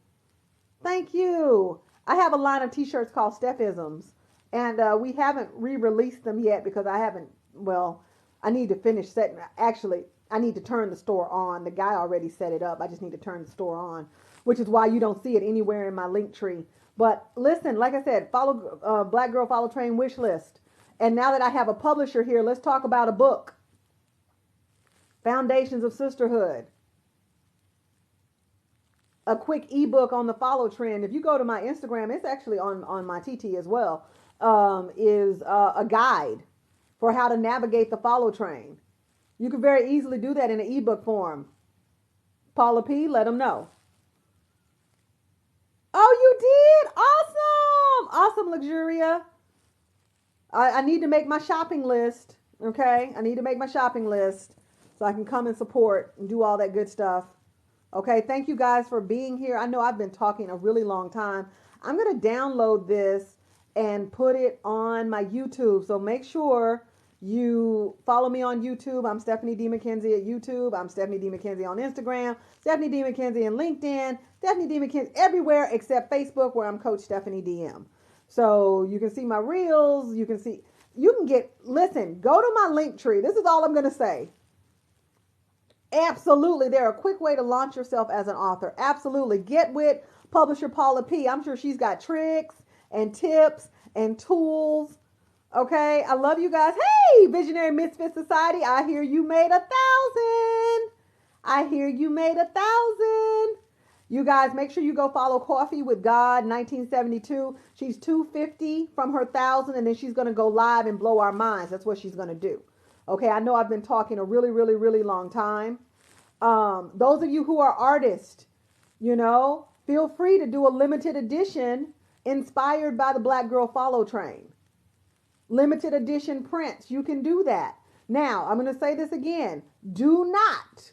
Thank you. I have a line of t-shirts called Stephisms. And we haven't re-released them yet because I need to finish setting. Actually, I need to turn the store on. The guy already set it up. I just need to turn the store on, which is why you don't see it anywhere in my link tree. But listen, like I said, follow Black Girl Follow Train wish list. And now that I have a publisher here, let's talk about a book. Foundations of Sisterhood. A quick ebook on the follow trend. If you go to my Instagram, it's actually on my TT as well, is a guide for how to navigate the follow train. You can very easily do that in an ebook form. Paula P, let them know. Oh, you did? Awesome. Awesome, Luxuria. I need to make my shopping list. Okay. I need to make my shopping list so I can come and support and do all that good stuff. Okay. Thank you guys for being here. I know I've been talking a really long time. I'm going to download this and put it on my YouTube. So make sure you follow me on YouTube. I'm Stephanie D. McKenzie at YouTube. I'm Stephanie D. McKenzie on Instagram. Stephanie D. McKenzie on LinkedIn. Stephanie D. McKenzie everywhere except Facebook, where I'm Coach Stephanie DM. So you can see my reels. You can listen, go to my link tree. This is all I'm going to say. Absolutely. They're a quick way to launch yourself as an author. Absolutely. Get with publisher Paula P. I'm sure she's got tricks and tips and tools. Okay. I love you guys. Hey, Visionary Misfit Society. I hear you made 1,000. I hear you made 1,000. You guys, make sure you go follow Coffee with God 1972. She's 250 from her 1,000, and then she's going to go live and blow our minds. That's what she's going to do. Okay, I know I've been talking a really, really, really long time. Those of you who are artists, feel free to do a limited edition inspired by the Black Girl Follow Train. Limited edition prints. You can do that. Now, I'm going to say this again. Do not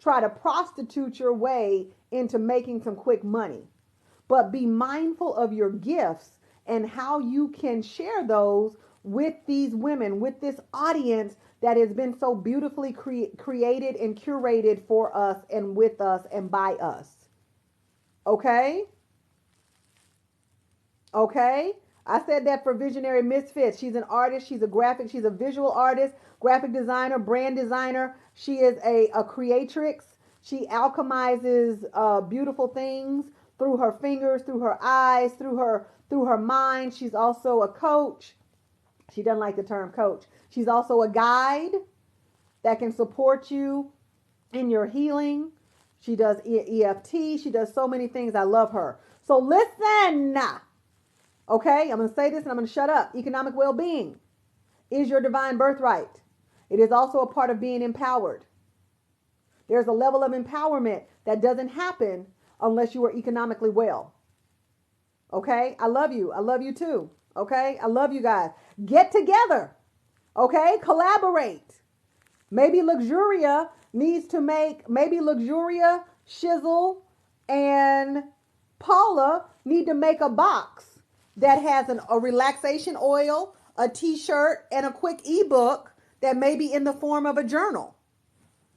try to prostitute your way into making some quick money, but be mindful of your gifts and how you can share those with these women, with this audience that has been so beautifully created and curated for us and with us and by us. Okay? Okay? I said that for Visionary Misfits. She's an artist. She's a visual artist, graphic designer, brand designer. She is a creatrix. She alchemizes beautiful things through her fingers, through her eyes, through her mind. She's also a coach. She doesn't like the term coach. She's also a guide that can support you in your healing. She does EFT. She does so many things. I love her. So listen. Okay, I'm going to say this and I'm going to shut up. Economic well-being is your divine birthright. It is also a part of being empowered. There's a level of empowerment that doesn't happen unless you are economically well. Okay, I love you. I love you too. Okay, I love you guys. Get together. Okay, collaborate. Maybe Luxuria, Shizzle, and Paula need to make a box that has a relaxation oil, a t-shirt, and a quick ebook that may be in the form of a journal.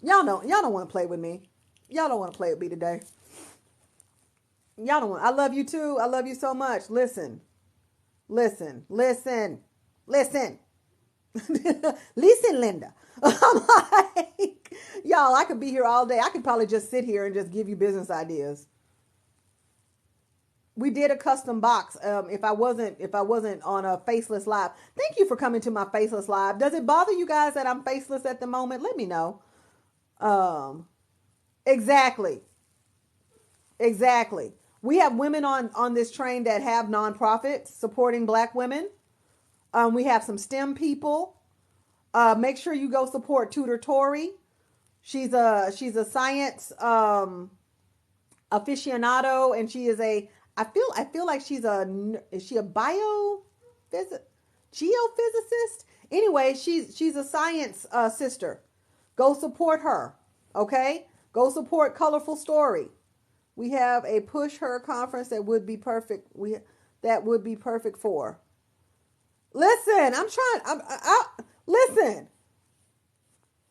Y'all don't want to play with me. Y'all don't want to play with me today. I love you too. I love you so much. Listen. Listen, Linda. I'm like, y'all, I could be here all day. I could probably just sit here and just give you business ideas. We did a custom box. If I wasn't on a Faceless Live, thank you for coming to my Faceless Live. Does it bother you guys that I'm faceless at the moment? Let me know. Exactly. We have women on this train that have nonprofits supporting Black women. We have some STEM people. Make sure you go support Tutor Tori. She's a science aficionado, and she is I feel like is she a geophysicist? Anyway, she's a science sister. Go support her. Okay? Go support Colorful Story. We have a Push Her conference that would be perfect. That would be perfect for. Listen, listen.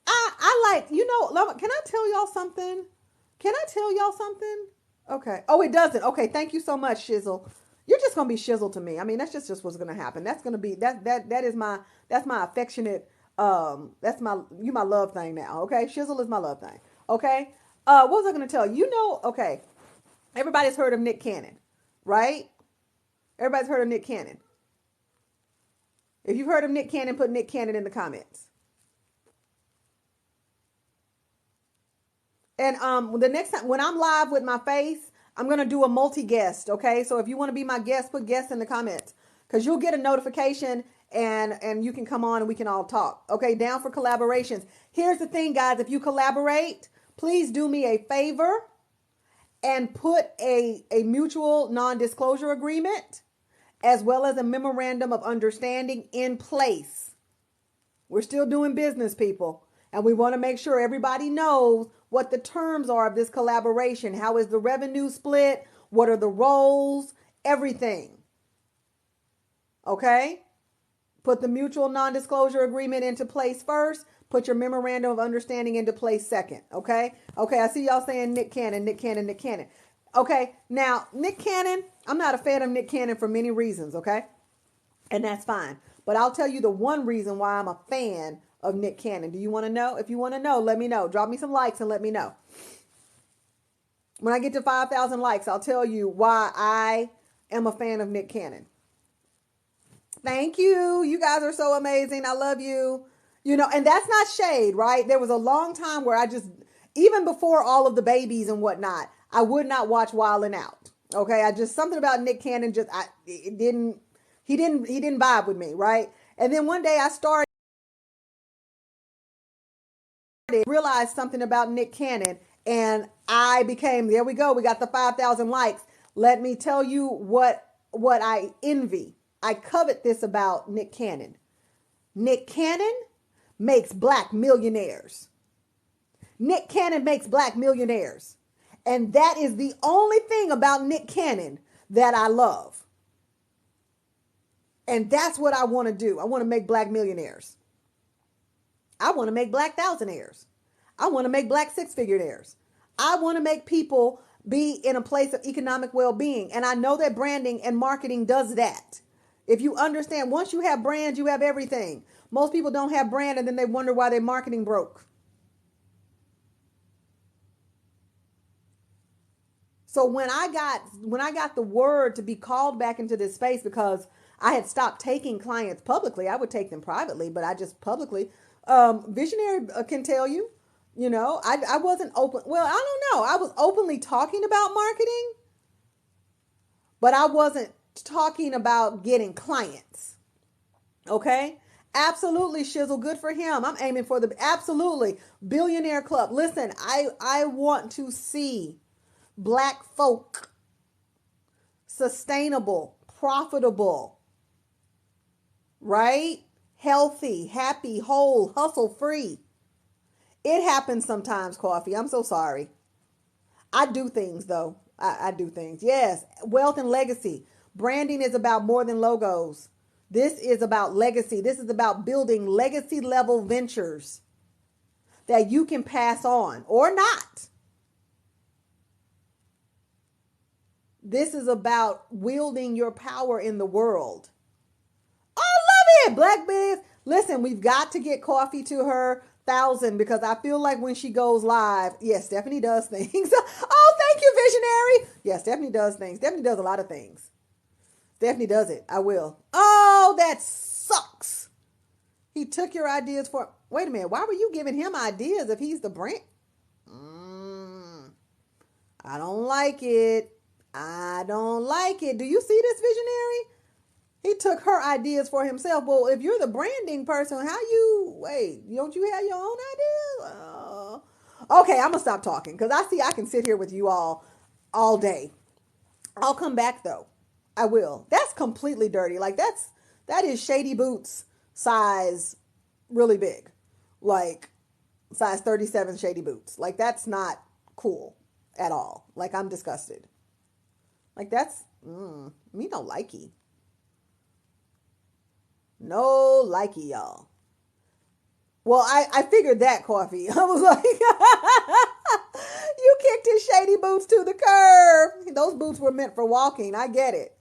I like, can I tell y'all something? Okay. Oh, it doesn't. Okay. Thank you so much, Shizzle. You're just going to be Shizzle to me. I mean, that's just what's going to happen. That's going to be, that's my affectionate, you my love thing now. Okay. Shizzle is my love thing. Okay. What was I going to tell you? Okay. Everybody's heard of Nick Cannon, right? Everybody's heard of Nick Cannon. If you've heard of Nick Cannon, put Nick Cannon in the comments. And the next time when I'm live with my face, I'm going to do a multi-guest, okay? So if you want to be my guest, put guest in the comments, because you'll get a notification and you can come on and we can all talk. Okay, down for collaborations. Here's the thing, guys. If you collaborate, please do me a favor and put a mutual non-disclosure agreement as well as a memorandum of understanding in place. We're still doing business, people, and we want to make sure everybody knows what the terms are of this collaboration. How is the revenue split? What are the roles? Everything. Okay? Put the mutual non-disclosure agreement into place first. Put your memorandum of understanding into place second. Okay? Okay, I see y'all saying Nick Cannon, Nick Cannon, Nick Cannon. Okay, now, Nick Cannon, I'm not a fan of Nick Cannon for many reasons, okay? And that's fine. But I'll tell you the one reason why I'm a fan of Nick Cannon. Do you want to know? If you want to know, let me know. Drop me some likes and let me know. When I get to 5,000 likes, I'll tell you why I am a fan of Nick Cannon. Thank you. You guys are so amazing. I love you. You know, and that's not shade, right? There was a long time where I just, even before all of the babies and whatnot, I would not watch Wildin' Out. Okay, I just, something about Nick Cannon just, he didn't vibe with me, right? And then one day I started realized something about Nick Cannon, and I became, there we go, we got the 5,000 likes. Let me tell you what I envy. I covet this about Nick Cannon. Nick Cannon makes black millionaires. Nick Cannon makes black millionaires. And that is the only thing about Nick Cannon that I love. And that's what I want to do. I want to make black millionaires. I want to make black thousandaires. I want to make black six-figuraires. I want to make people be in a place of economic well-being. And I know that branding and marketing does that. If you understand, once you have brand, you have everything. Most people don't have brand and then they wonder why their marketing broke. So when I got the word to be called back into this space, because I had stopped taking clients publicly, I would take them privately, but I just publicly, Visionary can tell you, you know, I wasn't open. Well, I don't know. I was openly talking about marketing, but I wasn't talking about getting clients. Okay. Absolutely, Shizzle. Good for him. I'm aiming for the absolutely billionaire club. Listen, I want to see black folk sustainable, profitable, right? Healthy, happy, whole, hustle free. It happens sometimes, Coffee. I'm so sorry. I do things though. I do things. Yes. Wealth and legacy. Branding is about more than logos. This is about legacy. This is about building legacy level ventures that you can pass on or not. This is about wielding your power in the world. I love it. Black Biz. Listen, we've got to get Coffee to her 1,000 because I feel like when she goes live, yes, Stephanie does things. Oh, thank you, Visionary. Yes, Stephanie does things. Stephanie does a lot of things. Stephanie does it. I will. Oh, that sucks. He took your ideas for, wait a minute. Why were you giving him ideas if he's the brand? I don't like it. I don't like it. Do you see this, Visionary? He took her ideas for himself. Well, if you're the branding person, don't you have your own ideas? Okay, I'm going to stop talking because I can sit here with you all day. I'll come back though. I will. That's completely dirty. Like that is Shady Boots size really big. Like size 37 Shady Boots. Like that's not cool at all. Like I'm disgusted. Like that's, me no likey. No likey, y'all. Well, I figured that, Coffee. I was like, you kicked his Shady Boots to the curb. Those boots were meant for walking. I get it.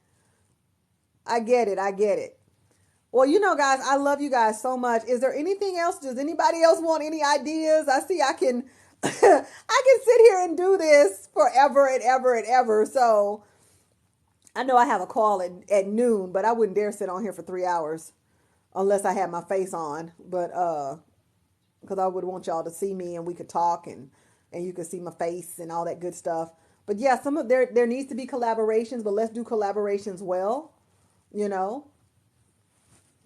I get it. Well, you know, guys, I love you guys so much. Is there anything else? Does anybody else want any ideas? I see I can I can sit here and do this forever and ever and ever. So I know I have a call at noon, but I wouldn't dare sit on here for 3 hours unless I had my face on. But because I would want y'all to see me and we could talk and you could see my face and all that good stuff. But yeah, there needs to be collaborations, but let's do collaborations well. You know,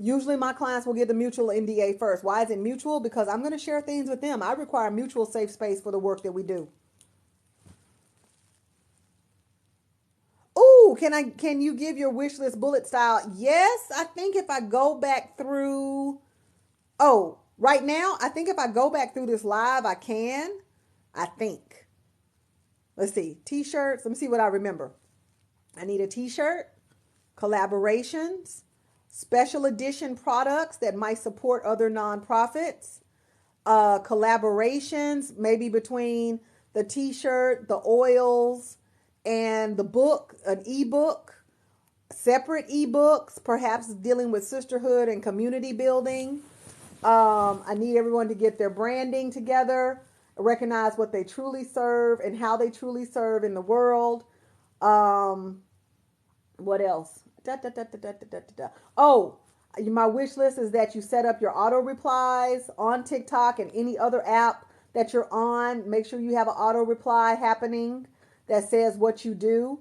Usually my clients will get the mutual NDA first. Why is it mutual? Because I'm going to share things with them. I require mutual safe space for the work that we do. Ooh, can you give your wish list bullet style? Yes, I think if I go back through, right now, I think if I go back through this live, I can. I think. Let's see. T-shirts. Let me see what I remember. I need a t-shirt, collaborations, special edition products that might support other nonprofits, collaborations, maybe between the t-shirt, the oils, and the book, an ebook, separate ebooks, perhaps dealing with sisterhood and community building. I need everyone to get their branding together, recognize what they truly serve and how they truly serve in the world. What else? Oh, my wish list is that you set up your auto replies on TikTok and any other app that you're on. Make sure you have an auto reply happening that says what you do.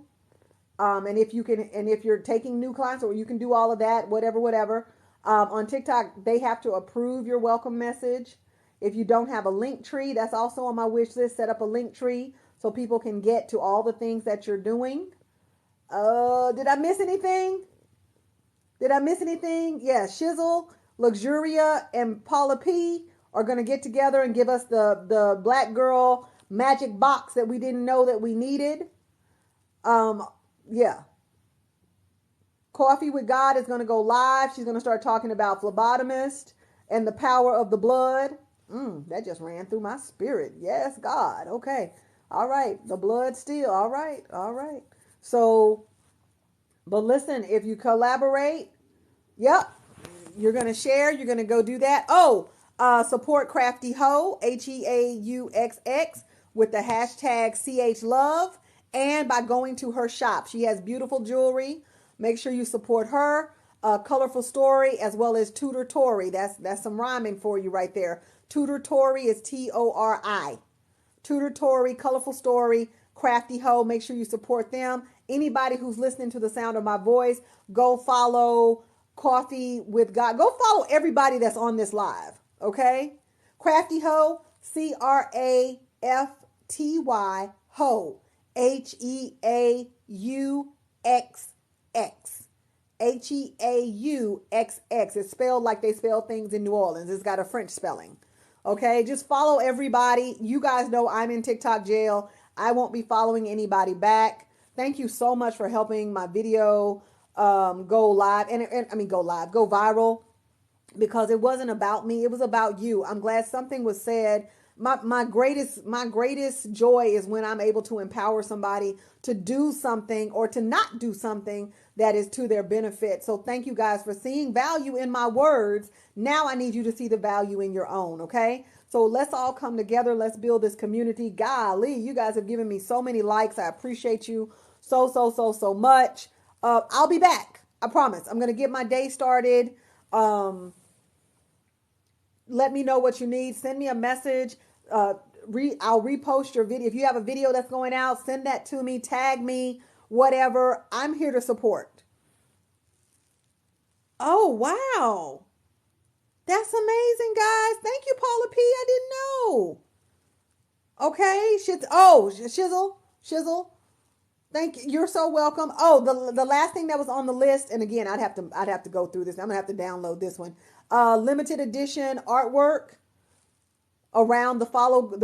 And if you're taking new clients, or you can do all of that, whatever. On TikTok, they have to approve your welcome message. If you don't have a link tree, that's also on my wish list. Set up a link tree so people can get to all the things that you're doing. Did I miss anything? Yeah, Shizzle, Luxuria, and Paula P are going to get together and give us the Black Girl magic box that we didn't know that we needed. Yeah. Coffee with God is going to go live. She's going to start talking about phlebotomist and the power of the blood. That just ran through my spirit. Yes, God. Okay. All right. The blood still. All right. So, but listen, if you collaborate, yep, you're going to share, you're going to go do that. Support Crafty Ho, HEAUXX, with the hashtag CHLove, and by going to her shop. She has beautiful jewelry. Make sure you support her. Colorful Story, as well as Tutor Tori. That's some rhyming for you right there. Tutor Tori is Tori. Tutor Tori, Colorful Story, Crafty Ho. Make sure you support them. Anybody who's listening to the sound of my voice, go follow Coffee with God. Go follow everybody that's on this live. Okay? Crafty Ho, CRAFTY Ho, HEAUXX. HEAUXX. It's spelled like they spell things in New Orleans. It's got a French spelling. Okay, just follow everybody. You guys know I'm in TikTok jail. I won't be following anybody back. Thank you so much for helping my video go live. Go viral, because it wasn't about me. It was about you. I'm glad something was said. My greatest joy is when I'm able to empower somebody to do something or to not do something that is to their benefit. So thank you guys for seeing value in my words. Now I need you to see the value in your own, okay? So let's all come together. Let's build this community. Golly, you guys have given me so many likes. I appreciate you so much. I'll be back. I promise. I'm going to get my day started. Let me know what you need. Send me a message. I'll repost your video. If you have a video that's going out, send that to me, tag me, whatever. I'm here to support. Oh, wow. That's amazing, guys. Thank you, Paula P. I didn't know. Okay. Shizzle. Thank you. You're so welcome. Oh, the last thing that was on the list, and again, I'd have to go through this. I'm gonna have to download this one. Limited edition artwork around the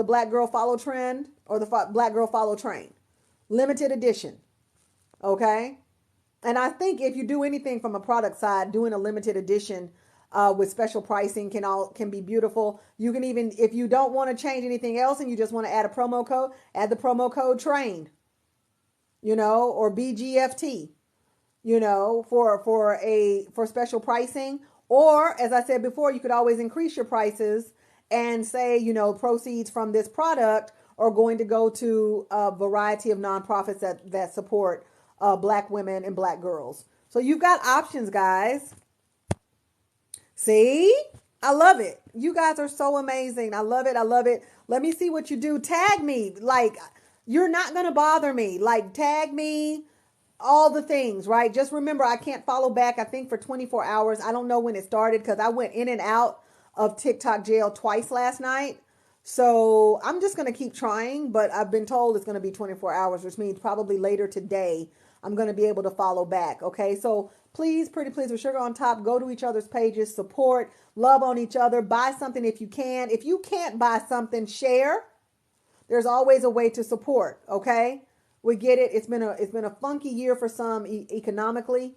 Black Girl Follow trend, or the Black Girl Follow train. Limited edition. Okay? And I think if you do anything from a product side, doing a limited edition with special pricing can be beautiful. You can even, if you don't want to change anything else and you just want to add a promo code, add the promo code TRAIN, or BGFT, for special pricing. Or, as I said before, you could always increase your prices and say, proceeds from this product are going to go to a variety of nonprofits that support Black women and Black girls. So you've got options, guys. See? I love it. You guys are so amazing. I love it. Let me see what you do. Tag me. Like, you're not going to bother me. Like, tag me. all the things, right? Just remember, I can't follow back, I think, for 24 hours. I don't know when it started because I went in and out of TikTok jail twice last night. So I'm just going to keep trying, but I've been told it's going to be 24 hours, which means probably later today I'm going to be able to follow back. Okay. So please, pretty please, with sugar on top, go to each other's pages, support, love on each other, buy something if you can. If you can't buy something, share. There's always a way to support. Okay. We get it. It's been a funky year for some economically.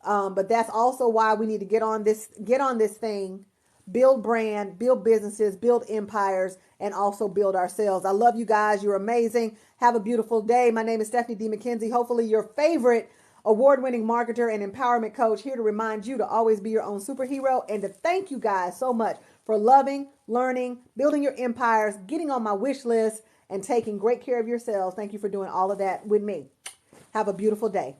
But that's also why we need to get on this thing, build brand, build businesses, build empires, and also build ourselves. I love you guys. You're amazing. Have a beautiful day. My name is Stephanie D. McKenzie. Hopefully your favorite award-winning marketer and empowerment coach, here to remind you to always be your own superhero and to thank you guys so much for loving, learning, building your empires, getting on my wish list, and taking great care of yourselves. Thank you for doing all of that with me. Have a beautiful day.